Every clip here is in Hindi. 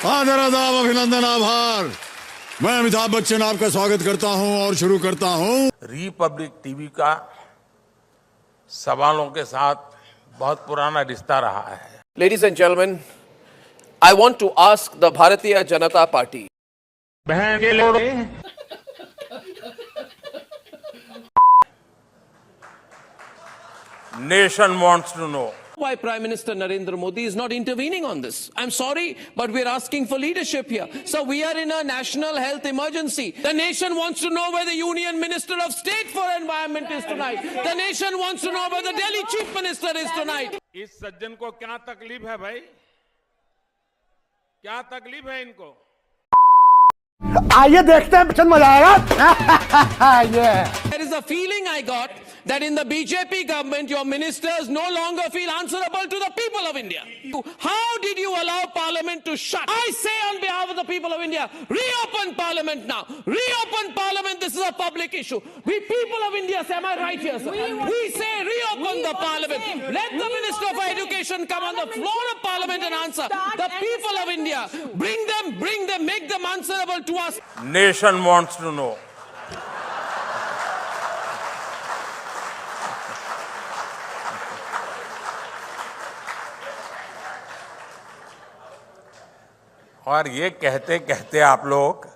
आदर आदाब अभिनंदन आभार। मैं अमिताभ बच्चन आपका स्वागत करता हूं और शुरू करता हूं। रिपब्लिक टीवी का सवालों के साथ बहुत पुराना रिश्ता रहा है। Ladies and gentlemen, I want to ask the Bharatiya Janata Party. बहन के लोड़े Nation wants to know Why Prime Minister Narendra Modi is not intervening on this? I'm sorry, but we're asking for leadership here. So we are in a national health emergency. The nation wants to know where the Union Minister of State for Environment is tonight. The nation wants to know where the Delhi Chief Minister is tonight. इस सज्जन को क्या तकलीफ है भाई? क्या तकलीफ है इनको? आइए देखते हैं, बच्चन मजा आएगा। There is a feeling I got that in the BJP government, your ministers no longer feel answerable to the people of India. How did you allow Parliament to shut? I say on behalf of the people of India, reopen Parliament now. Reopen Parliament. This is a public issue. We people of India say, am I right here, sir? We say reopen the Parliament. Let the Minister for Education come on the floor of Parliament and answer. The people of India, bring them, make them answerable to us. Nation wants to know. और ये कहते कहते आप लोग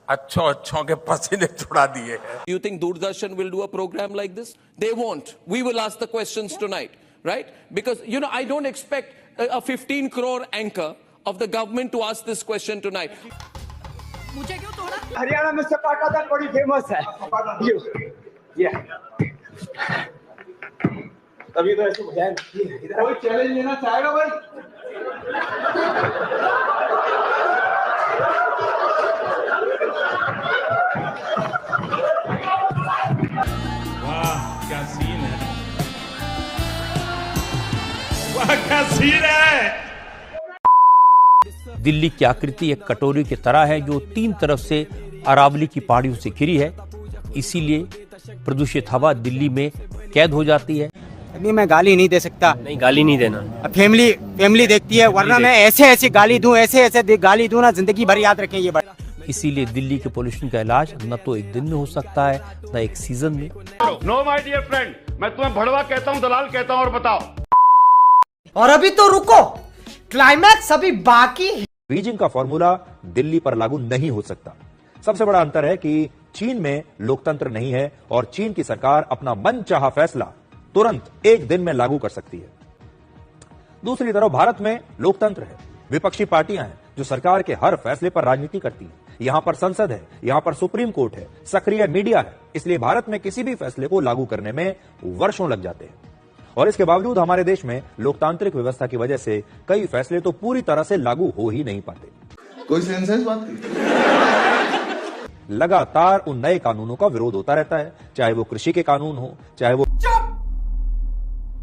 अच्छों के पसीने छुड़ा दिए हैं। Do you think Doordarshan will do a program like this? They won't. We will ask the questions tonight, right? Because, I don't expect a 15 crore anchor of the government to ask this question tonight. Haryana में सपाटा दाल बड़ी फेमस है। तभी तो ऐसे बुझाए। कोई चैलेंज लेना चाहेगा भाई? वाह क्या सीन है, वाह क्या सीन है। दिल्ली की आकृति एक कटोरी की तरह है जो तीन तरफ से अरावली की पहाड़ियों से घिरी है। इसीलिए प्रदूषित हवा दिल्ली में कैद हो जाती है। नहीं, मैं गाली नहीं दे सकता। नहीं, गाली नहीं देना। फैमिली देखती है, वरना मैं ऐसे गाली दूं, ऐसे गाली दूं ना, जिंदगी भर याद रखें ये बात। इसीलिए दिल्ली के पोल्यूशन का इलाज न तो एक दिन में हो सकता है, न एक सीजन में। नो माय डियर फ्रेंड, मैं तुम्हें भड़वा कहता हूँ, दलाल कहता हूँ, और बताओ। और अभी तो रुको, क्लाइमैक्स अभी बाकी है। बीजिंग का फॉर्मूला दिल्ली पर लागू नहीं हो सकता। सबसे बड़ा अंतर है कि चीन में लोकतंत्र नहीं है और चीन की सरकार अपना मनचाहा फैसला तुरंत एक दिन में लागू कर सकती है। दूसरी तरफ भारत में लोकतंत्र है, विपक्षी पार्टियां हैं जो सरकार के हर फैसले पर राजनीति करती हैं। यहां पर संसद है, यहां पर सुप्रीम कोर्ट है, सक्रिय मीडिया है। इसलिए भारत में किसी भी फैसले को लागू करने में वर्षों लग जाते हैं। और इसके बावजूद हमारे देश में लोकतांत्रिक व्यवस्था की वजह से कई फैसले तो पूरी तरह से लागू हो ही नहीं पाते। कोई सेंस है इस बात की? लगातार उन नए कानूनों का विरोध होता रहता है, चाहे वो कृषि के कानून हो, चाहे वो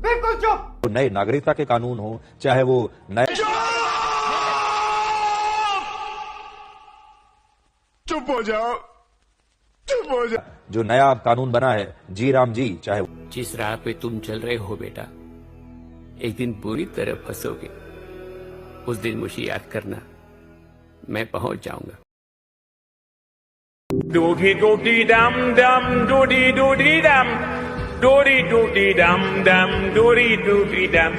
बिल्कुल चुप, नए नागरिकता के कानून हो, चाहे वो नए चुप हो जाओ, चुप हो जाओ। जो नया कानून बना है जी राम जी, चाहे जिस राह पे तुम चल रहे हो बेटा, एक दिन पूरी तरह फंसोगे। उस दिन मुझे याद करना, मैं पहुंच जाऊंगा। डूडी डूडी डम डम डूडी डूडी डम डूडी डूडी डम डम डूडी डूडी डम।